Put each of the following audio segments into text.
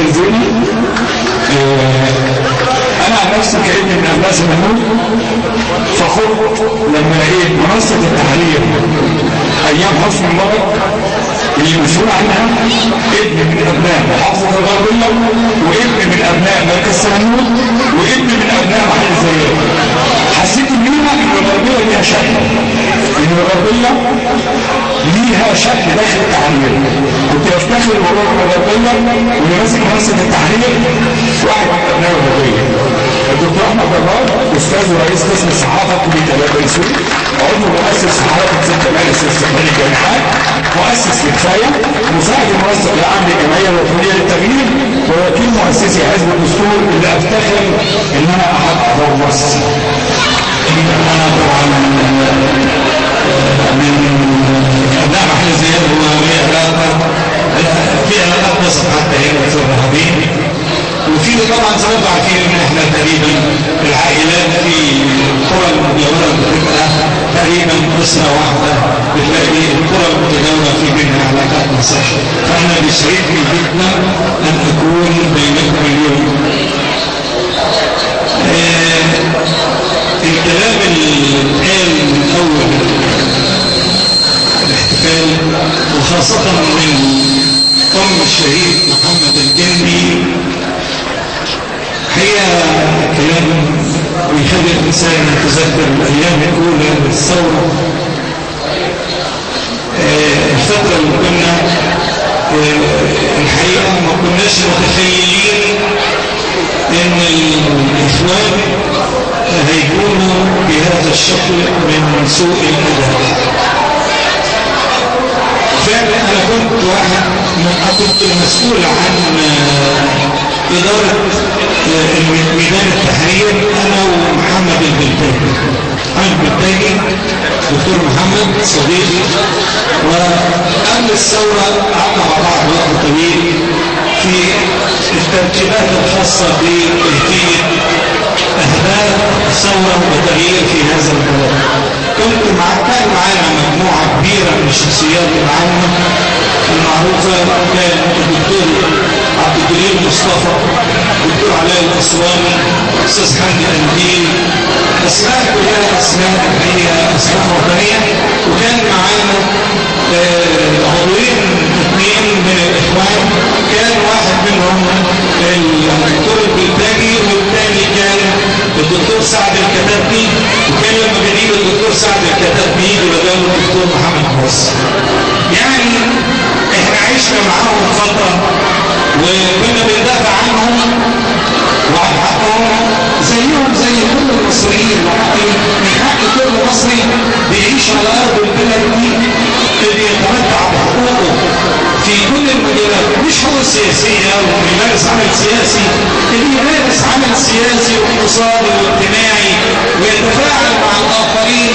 الزيني. انا عن نفسي كأني من ابناء زمنون فخرت لما لقيت منصة التحرير ايام حسن مبارك اللي مسؤول عنها ابن من ابناء محافظة الغربية وابن من ابناء مركز سمنون وابن من ابناء محل الزيات. حسيت ان الغربية ليها شكل، ان الغربية ليها شكل داخل التحرير. كنت افتخر بروح الغربية واللي ماسك منصة التحرير واحد من ابناء الغربية الدكتور احمد جبار، استاذ ورئيس قسم الصحافه كليه اداب بني سويف، عضو مؤسس صحافه ست مجلس استقبال الجامعات، مؤسس لكفايه، مساعد المنسق العام للجمعيه الوطنيه للتغيير، ووكيل مؤسسي حزب الدستور اللي افتخر ان انا احد اعضاء مؤسسه. انا طبعا من ابناء محل الزيات هو لي علاقه في علاقات نصف حتى هنا في الرهبين، وفي طبعا زي ما انتم عارفين ان احنا تقريبا العائلات في القرى المتجاوره بتبقى تقريبا اسره واحده، بتلاقي القرى المتجاوره في بينها علاقات نصف، فاحنا بيسعدني جدا ان اكون بينكم اليوم. الكلام اللي اتقال من اول الاحتفال وخاصه من ام الشهيد محمد الجندي هي كلام ويخلي الإنسان يتذكر الأيام الأولى للثورة. الفترة اللي كنا الحقيقة ما كناش متخيلين إن الإخوان هيكونوا بهذا الشكل من سوء الأداء. فعلا أنا كنت كنت مسؤول عن إدارة ميدان التحرير أنا ومحمد البلتاجي. دكتور محمد صديقي، وقبل الثورة قعدنا مع بعض وقت طويل في الترتيبات الخاصة بتهديد أهداف ثورة وتغيير في هذا البلد. كان معانا مجموعة كبيرة من الشخصيات العامة المعروفة، كان الدكتور عبد الجليل مصطفى، الدكتور علاء الأسواني، الأستاذ حمدي قنديل، أسماء كلها أسماء هي أسماء وطنية. وكان معانا عضوين اثنين من الإخوان، كان واحد منهم الدكتور البلتاجي والثاني كان الدكتور سعد الكتابي، وكان لما بنيجي الدكتور سعد الكتابي يجي بداله الدكتور محمد حسن. يعني احنا عشنا معاهم فترة وكنا بندافع عنهم وعن حقهم زيهم زي كل المصريين، من حق كل مصري بيعيش على ارض البلد دي اللي يتمتع بحقوقه في كل المجالات، مش حقوق سياسيه ويمارس عمل سياسي، اللي يمارس عمل سياسي واقتصادي واجتماعي ويتفاعل مع الاخرين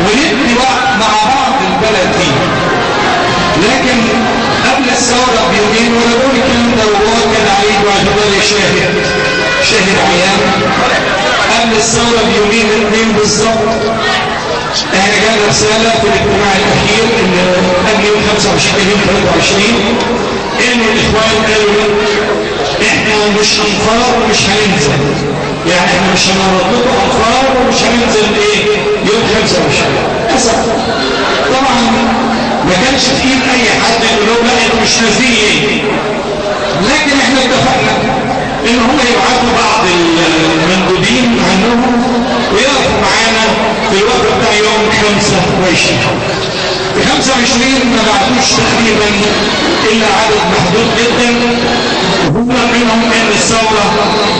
ونبني مع بعض البلد دي. لكن قبل الثوره بيومين ولا بقول الكلام ده وهو كان عيد واعتباري شاهد عيان. قبل الثوره بيومين اثنين بالظبط احنا جانا رساله في الاجتماع الاخير اللي قبل يوم 25 انه الاخوان قالوا احنا مش هنفار ومش هننزل، يعني احنا مش هنعرض لكم انفار ومش هننزل ايه يوم 25. اسف طبعا ما كانش في ايد اي حد يقول لهم لا انتوا مش نازلين ايه، لكن احنا اتفقنا ان هم يبعثوا بعض المندوبين عنهم ويقفوا معانا في الوقت بتاع يوم 25. في 25 ما بعتوش تقريبا الا عدد محدود جدا، وهم منهم ان الثوره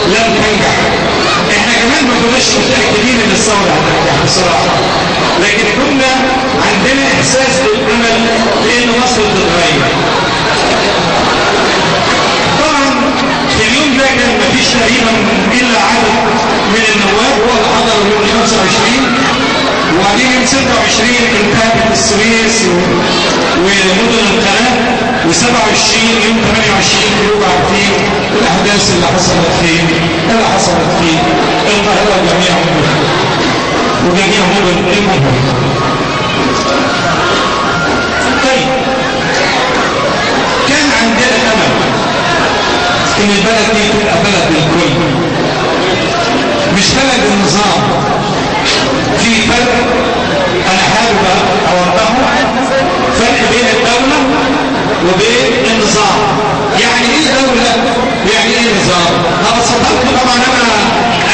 لم تنجح. احنا كمان ما كناش متاكدين ان الثوره هتنجح بصراحه، لكن كنا عندنا احساس بالامل بان مصر تتغير. طبعا في اليوم ده كان ما فيش تقريبا الا عدد من النواب هو اللي حضروا يوم 25، وبعدين يوم 26 انتهت السويس ومدن القناه، و27 يوم 28 كلكم عارفين الاحداث اللي حصلت في القاهره وجميع مدن المدن. طيب كان عندنا امل ان البلد دي تبقى بلد للكل، مش بلد النظام. في فرق انا حابب اوضحه، فرق بين الدولة وبين النظام. يعني ايه دولة؟ يعني ايه نظام؟ هبسطها لكم طبعا،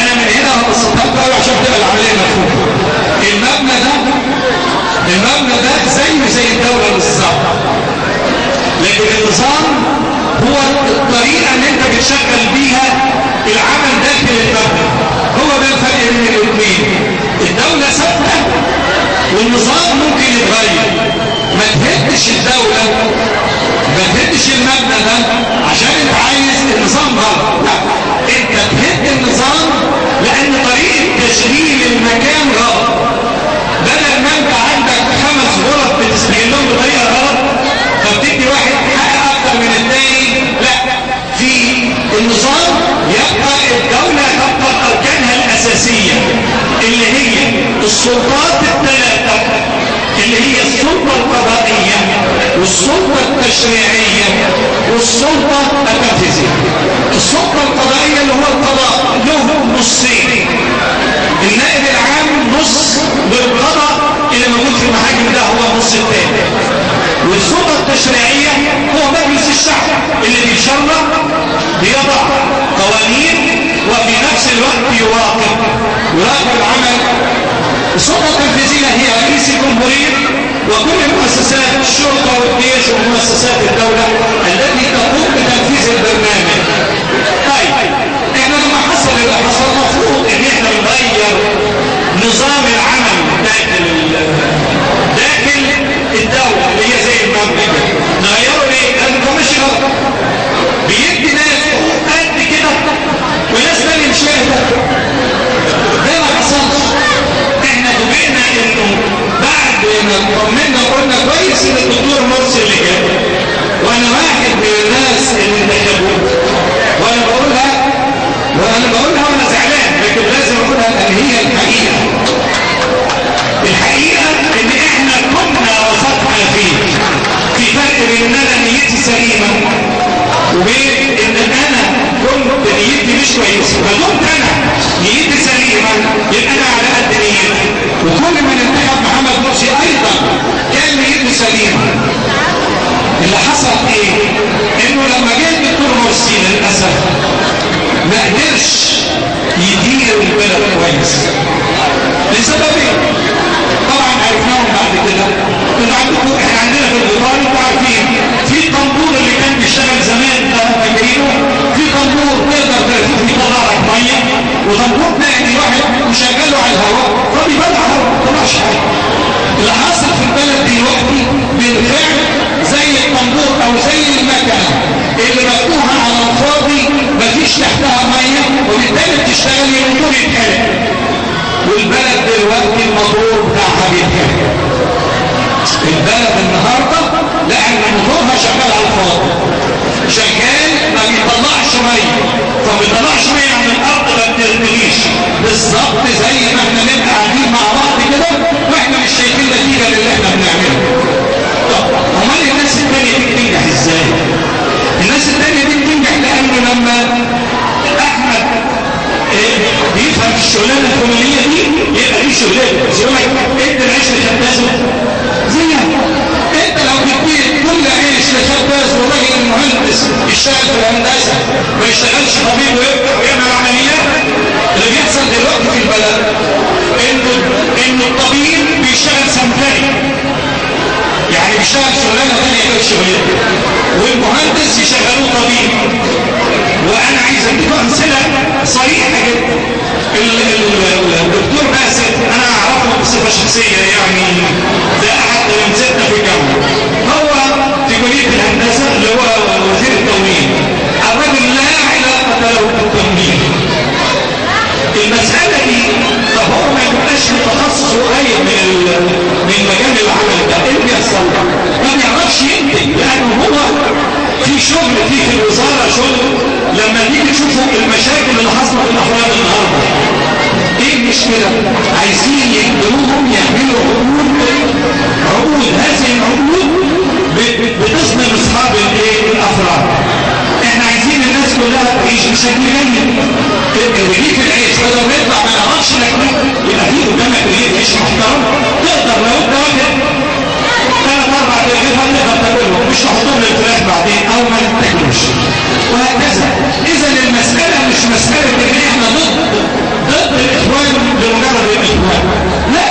انا من هنا هبسطها لكم قوي عشان تبقى العملية مفهومة. المبنى ده زي الدولة بالظبط، لكن النظام هو الطريقة اللي انت بتشغل بيها العمل داخل المبنى. هو ده الفرق بين الاثنين. الدولة ثابتة والنظام ممكن يتغير. ما تهدش الدولة، ما تهدش المبنى ده عشان انت عايز النظام غلط، لا، انت تهد النظام لان طريقة تشغيل المكان غلط. بدل ما انت عندك 5 غرف بتستغلهم بطريقة غلط فبتدي واحد حق اكتر من الثاني، لا، في النظام يبقى الدولة تبقى اركانها الاساسية اللي هي السلطات الثلاثة، اللي هي السلطة القضائية والسلطة التشريعية والسلطة التنفيذية. السلطة القضائية اللي هو القضاء له نصين، النائب العام نص بالقضاء اللي موجود في المحاكم ده هو النص الثاني، والسلطة التشريعية هو مجلس الشعب اللي بيشرع بيضع قوانين وفي نفس الوقت يراقب العمل. السلطة التنفيذية هي رئيس الجمهورية وكل مؤسسات الشرطة والجيش ومؤسسات الدولة التي تقوم بتنفيذ البرنامج. طيب احنا لما حصل اللي حصل مفروض ان احنا نغير نظام العمل داخل الدولة اللي هي زي المبنى كده. نغيره ليه؟ لانه ده ماشي غلط، بيدي ناس قد كده وناس تاني مش لاقي. ده ما حصلش. احنا فوجئنا انه بعد ما طمنا قلنا كويس ان الدكتور مرسي اللي جاب، وانا واحد من الناس اللي انتخبوه، وانا بقولها وانا زعلان، لكن لازم اقولها ان هي الحقيقه ان احنا كنا وثقنا فيه. في فرق بين ان انا نيتي سليمه وبين ان انا كنت نيتي مش كويسه. فكنت انا نيتي سليمه يبقى انا على قد نيتي، وكل من انتخب محمد مرسي ايضا كان نيته سليمه. اللي حصل ايه؟ انه لما جه الدكتور مرسي للاسف ما قدرش يدير البلد كويس لسببين طبعا عرفناهم بعد كده. احنا عندنا في البطاقه انتوا عارفين في طنبور اللي كان بيشتغل زمان ده فاكرينه، في طنبور تقدر تلفوه يطلع لك ميه، وطنبور تاني واحد مشغله على الهواء فبيبلع هواء ما طلعش حاجه. اللي حصل في البلد دلوقتي بالفعل زي الطنبور او زي المكنه اللي مفتوحه على الفاضي مفيش تحتها ميه وبالتالي بتشتغل الموتور يتحرق، والبلد دلوقتي الموتور بتاعها بيتحرق. البلد النهارده لان موتورها شغال على الفاضي، شغال ما بيطلعش ميه، فما بيطلعش ميه عن الارض ما بترتليش. بالظبط زي ما احنا نبقى قاعدين مع بعض كده واحنا مش شايفين نتيجه للي احنا بنعمله. طب امال الناس الثانيه دي بتنجح ازاي؟ الناس الثانيه دي بتنجح لانه لما احمد بيفهم في الشغلانه الفلانيه دي يبقى ليه شغلانه، يقول لك انت العيش لخبازه زيها. انت لو جبت كل عيش لخباز والراجل المهندس يشتغل في الهندسه ما يشتغلش طبيب ويعمل عمليات، اللي بيحصل دلوقتي في البلد انه الطبيب بيشتغل سمكري، يعني بيشتغل شغلانه ثانيه غير شغلانه، والمهندس يشغلوه طبيب. وانا عايز اديكم امثله صريحه جدا. الدكتور باسل انا اعرفه بصفه شخصيه، يعني ده احد تلامذتنا في الجامعه، هو في كليه الهندسه اللي هو وزير التموين. الرجل لا علاقه له بالتموين. المساله دي طب هو ما يبقاش متخصص قريب من مجال العمل ده، ايه اللي بيحصل؟ ما بيعرفش ينتج لانه هو في شغل في الوزاره شغل. لما نيجي نشوفوا المشاكل اللي حصلت في الافراد النهارده، ايه المشكله؟ عايزين يقدروهم يعملوا عقود هذه العقود بتصدم اصحاب الافراد. احنا عايزين الناس كلها شكل جيد رغيف العيش بدل ما يطلع ما يعرفش لكن يبقى فيه قدامك رغيف عيش محترم تقدر لو انت واخد 3-4 رغيف هتقدر تاكلهم مش تحطهم للفراخ بعدين او ما تاكلوش وهكذا. اذا المساله مش مساله ان احنا ضد الاخوان لمجرد الاخوان، لا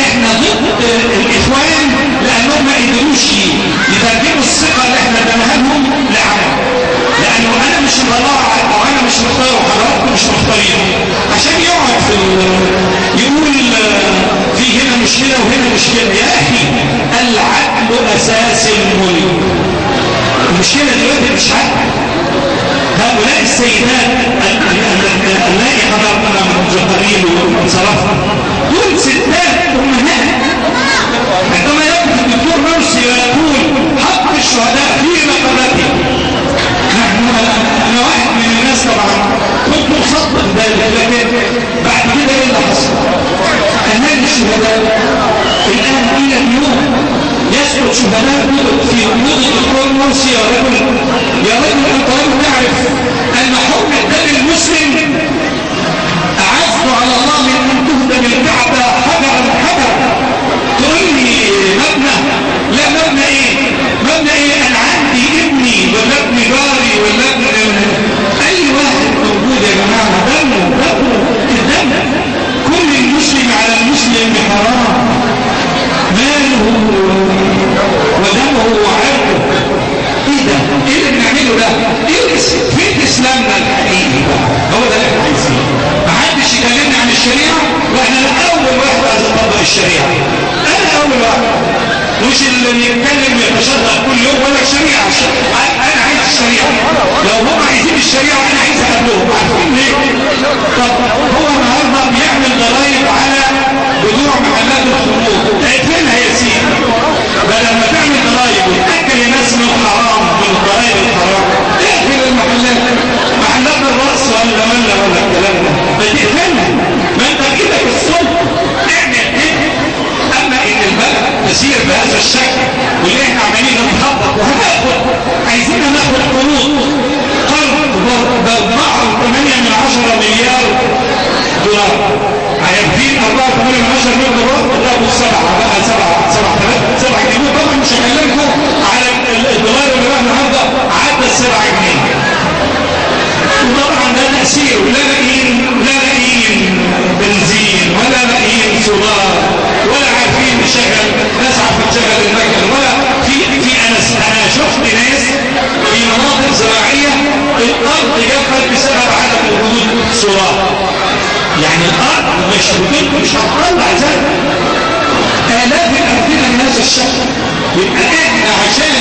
احنا ضد الاخوان لانهم ما قدروش يترجموا الثقه اللي احنا اديناها لهم لعمل، لانه انا مش مطلع او انا مش مختار وحضراتكم مش مختارين عشان يقعد يقول في هنا مشكله وهنا مشكله. يا اخي العدل اساس الملك. المشكله دلوقتي مش عدل. هؤلاء السيدات اللائي حضرتنا من جبريل وانصرفنا دول ستات امهات. عندما يقف الدكتور مرسي ويقول حق الشهداء في رقبته، انا واحد من الناس طبعا كنت مصدق ذلك، لكن بعد كده ايه اللي حصل؟ اهالي الشهداء الان الى اليوم يسقط شهداء في وجود الدكتور مرسي. يا رجل انت لم تعرف ان حكم الدم المسلم اعز على الله من ان تهدم الكعبه حجرا حجرا. تقول لي مبنى؟ لا مبنى ايه؟ مبنى ايه؟ انا عندي ابني ولا ابن جاري ولا ابن اي واحد موجود يا جماعه دمه الدم. كل المسلم على المسلم حرام، ماله ودمه وعرضه. ايه ده؟ ايه اللي بنعمله ده؟ ايه فين اسلامنا الحقيقي بقى؟ هو ده اللي احنا عايزينه. ما حدش يكلمنا عن الشريعه واحنا اول واحد عايز نطبق الشريعه. انا اول واحد، مش اللي يتكلم يتشرع كل يوم ولا الشريعه. انا عايز الشريعه. لو هم عايزين الشريعه انا عايز اقابلهم. عارفين ليه؟ طب هو النهارده بيعمل ضرايب على بضوع محلات الخمور، اقفلها يا سيدي. بدل ما تعمل ضرايب وتاكل الناس من الحرام من الضرايب الحرام، اقفل المحلات، محلات الراس ولا الكلام ده ما تقفلها. ما انت بايدك السلطه اعمل ايه؟ اما ان البلد تسير بهذا الشكل واللي احنا عمالين نتخبط وهناخد عايزين ناخد قرض ب 4.8 مليار دولار. عارفين 4.8 مليار دولار اضربوا 7 بقى 7 جنيه. طبعا مش هكلمكم على الدولار اللي بقى النهارده عدى 7 جنيه. وطبعا ده تأثير. لا لاقيين بنزين ولا لاقيين سولار ولا عارفين نشغل ناس عارفه تشغل المكن ولا في انا شفت ناس في مناطق زراعيه الارض جفت بسبب عدم وجود سولار. يعني الارض مش هتطلع زي آلاف الأمثلة من هذا الشكل. يبقى احنا عشان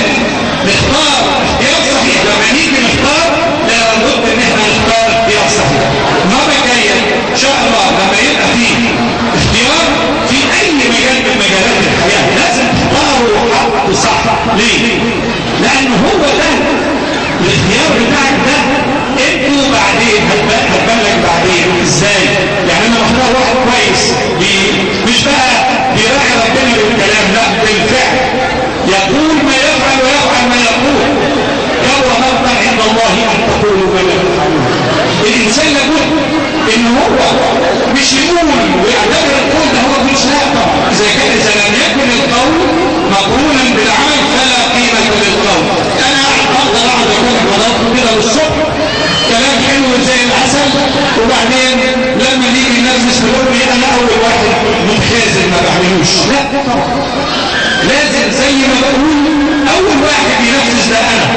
نختار اختيار صحيح لما نيجي نختار لابد ان احنا نختار اختيار صحيح. المرة الجاية ان شاء الله لما يبقى فيه اختيار في اي مجال من مجالات الحياة لازم تختاروا حق صح. ليه؟ لان هو ده الاختيار بتاعك ده انتوا بعدين هتبلغ بعدين ازاي. يعني انا بختار واحد كويس مش بقى بيراعي ربنا بالكلام، لا بالفعل يقول ما يفعل ويفعل ما يقول. يوم مقتا عند الله ان تقولوا ما لا تفعلون. الانسان لابد ان هو مش يقول ويعتبر القول ده هو مش لا. طبعا اذا لم يكن القول مقرونا بالعمل فلا قيمه للقول. انا اقدر اقعد اكون حضراتكم كده للصبح كلام حلو زي العسل وبعدين لما نيجي الناس يقولوا لي انا اول واحد متخاذل ما بعملوش. لا طبعا لازم زي ما بقول اول واحد ينفذ ده انا.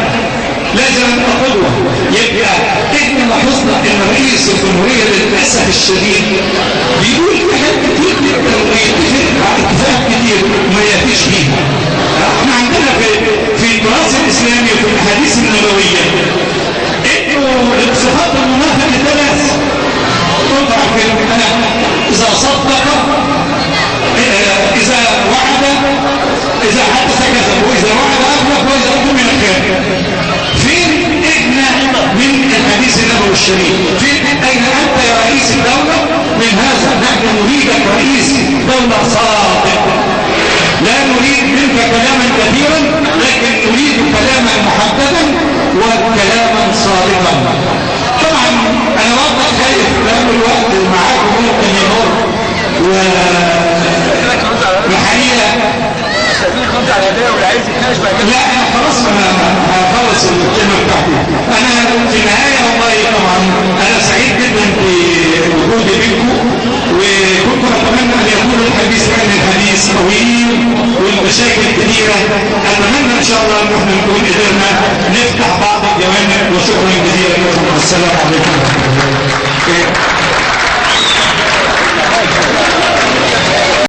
لازم ابقى قدوه. يبقى احنا لاحظنا ان رئيس الجمهوريه للاسف الشديد بيقول في حاجات كتير جدا ويتفق على اتفاق كتير ما ياتيش فيها. احنا عندنا في التراث الاسلامي وفي الاحاديث النبويه انه صفات المنافق 3. تطلع في اذا صدق، اذا وعد، اذا حدث كذب، واذا وعد اخلف، واذا اؤتمن خان. فين احنا من الحديث النبوي الشريف؟ فين اين انت يا رئيس الدوله من هذا؟ نحن نريدك رئيس دوله صادق. لا نريد منك كلاما كثيرا لكن نريد كلاما محددا وكلاما صادقا. طبعا انا برضه خايف لان الوقت معاكم ممكن يمر والحقيقه لا انا خلاص انا هخلص الكلمه بتاعتي. انا في النهايه والله طبعا انا سعيد جدا بوجودي بينكم، وكنت اتمنى ان يكون الحديث عن الحديث طويل والمشاكل كثيره. اتمنى ان شاء الله ان احنا نكون قدرنا